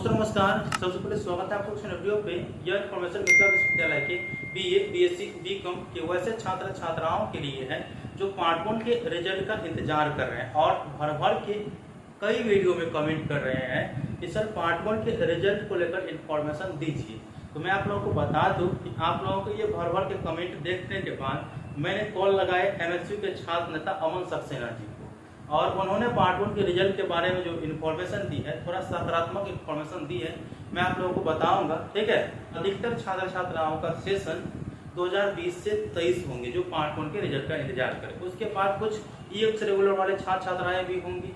दोस्तों नमस्कार। सबसे पहले स्वागत है आप लोग वीडियो पे। यह इन्फॉर्मेशन मिथिला विश्वविद्यालय के बीए, बीएससी, बीकॉम के वैसे छात्र छात्राओं के लिए है जो पार्ट 1 के रिजल्ट का इंतजार कर रहे हैं और भर भर के कई वीडियो में कमेंट कर रहे हैं कि सर पार्ट 1 के रिजल्ट को लेकर इन्फॉर्मेशन दीजिए। तो मैं आप लोगों को बता दूं कि आप लोगों को ये भर भर के कमेंट देखने के बाद मैंने कॉल लगाए एमएसयू के छात्र नेता अमन सक्सेना जी को, और उन्होंने पार्ट 1 के रिजल्ट के बारे में जो इन्फॉर्मेशन दी है, थोड़ा सकारात्मक इन्फॉर्मेशन दी है, मैं आप लोगों को बताऊंगा। ठीक है, अधिकतर छात्र छात्राओं का सेशन 2020 से 23 होंगे जो पार्ट 1 के रिजल्ट का इंतजार करें। उसके बाद कुछ ईएक्स रेगुलर वाले छात्र छात्राएं भी होंगी,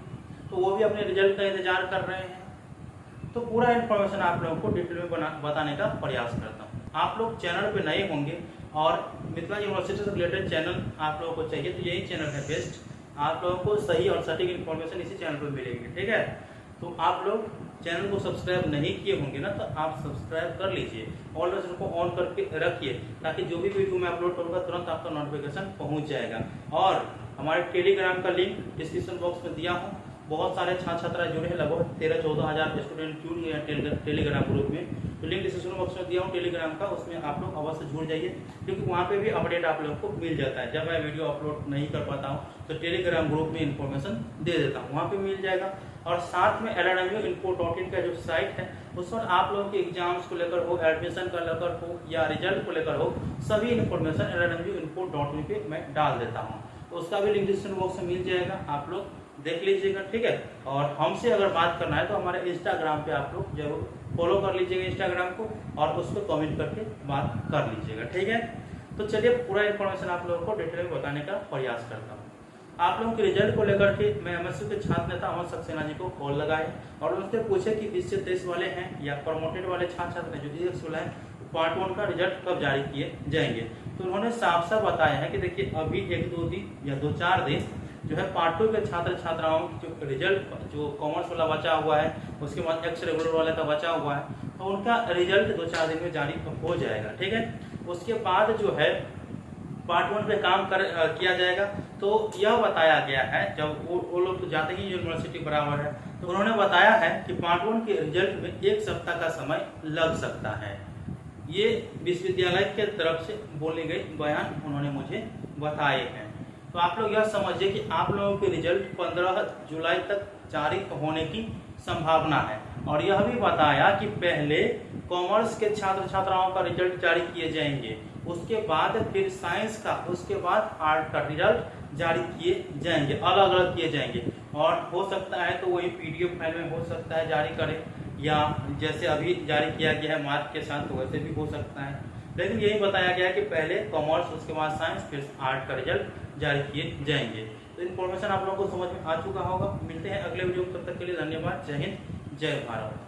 तो वो भी अपने रिजल्ट का इंतजार कर रहे हैं। तो पूरा इन्फॉर्मेशन आप लोगों को डिटेल में बताने का प्रयास करता हूँ। आप लोग चैनल पे नए होंगे और मिथिला यूनिवर्सिटी से रिलेटेड चैनल आप लोगों को चाहिए, तो यही चैनल है बेस्ट। आप लोगों को सही और सटीक इन्फॉर्मेशन इसी चैनल पर मिलेगी। ठीक है, तो आप लोग चैनल को सब्सक्राइब नहीं किए होंगे ना, तो आप सब्सक्राइब कर लीजिए, ऑल नोटिफिकेशन को ऑन करके रखिए, ताकि जो भी वीडियो मैं अपलोड करूँगा तुरंत आपका नोटिफिकेशन पहुंच जाएगा। और हमारे टेलीग्राम का लिंक डिस्क्रिप्शन बॉक्स में दिया हूँ। बहुत सारे छात्र छात्रा जुड़े हैं, लगभग 13-14 हज़ार स्टूडेंट जुड़ गए टेलीग्राम ग्रुप में। तो लिंक डिस्क्रिप्शन बॉक्स में दिया हूँ टेलीग्राम का, उसमें आप लोग अवश्य जुड़ जाइए, क्योंकि वहाँ पे भी अपडेट आप लोगों को मिल जाता है। जब मैं वीडियो अपलोड नहीं कर पाता हूँ तो टेलीग्राम ग्रुप में इन्फॉर्मेशन दे देता हूँ, वहाँ पे मिल जाएगा। और साथ में LRMUinfo.in का जो साइट है, उस पर आप लोगों के एग्जाम्स को लेकर हो, एडमिशन का लेकर हो या रिजल्ट को लेकर हो, सभी इन्फॉर्मेशन LRMUinfo.in पे मैं डाल देता हूँ। तो उसका भी लिंक डिस्क्रिप्शन बॉक्स में मिल जाएगा, आप लोग देख लीजिएगा। ठीक है, और हमसे अगर बात करना है तो हमारे इंस्टाग्राम पे आप लोग जरूर फॉलो कर लीजिएगा इंस्टाग्राम को, और उस पर कमेंट करके बात कर लीजिएगा। ठीक है, तो चलिए पूरा इन्फॉर्मेशन आप लोगों को डिटेल में बताने का प्रयास करता हूँ। आप लोगों के रिजल्ट को लेकर के मैं एमएसयू के छात्र नेता अमन सक्सेना जी को कॉल लगाए और उनसे पूछे कि 20 से 23 वाले हैं या प्रमोटेड वाले छात्र छात्र जो ईएक्स वाला है, पार्ट 1 का रिजल्ट कब जारी किए जाएंगे। तो उन्होंने साफ साफ बताया है कि देखिए अभी 1-2 दिन या 2-4 दिन जो है पार्ट 2 के छात्र छात्राओं की जो रिजल्ट जो कॉमर्स वाला बचा हुआ है, उसके बाद एक्स रेगुलर वाले का बचा हुआ है, तो उनका रिजल्ट 2-4 दिन में जारी हो जाएगा। ठीक है, उसके बाद जो है पार्ट 1 पे काम किया जाएगा। तो यह बताया गया है, जब वो लोग तो जाते ही यूनिवर्सिटी बराबर है, तो उन्होंने बताया है कि पार्ट 1 के रिजल्ट में 1 सप्ताह का समय लग सकता है। ये विश्वविद्यालय के तरफ से बोले गए बयान उन्होंने मुझे बताए हैं। तो आप लोग यह समझिए कि आप लोगों के रिजल्ट 15 जुलाई तक जारी होने की संभावना है। और यह भी बताया कि पहले कॉमर्स के छात्र छात्राओं का रिजल्ट जारी किए जाएंगे, उसके बाद फिर साइंस का, उसके बाद आर्ट का रिजल्ट जारी किए जाएंगे, अलग अलग किए जाएंगे। और हो सकता है तो वही PDF फाइल में हो सकता है जारी करें, या जैसे अभी जारी किया गया है मार्क के साथ, तो वैसे भी हो सकता है। लेकिन यही बताया गया कि पहले कॉमर्स, उसके बाद साइंस, फिर आर्ट का रिजल्ट जारी किए जाएंगे। तो इन्फॉर्मेशन आप लोगों को समझ में आ चुका होगा। मिलते हैं अगले वीडियो में, तब तक के लिए धन्यवाद। जय हिंद, जय भारत।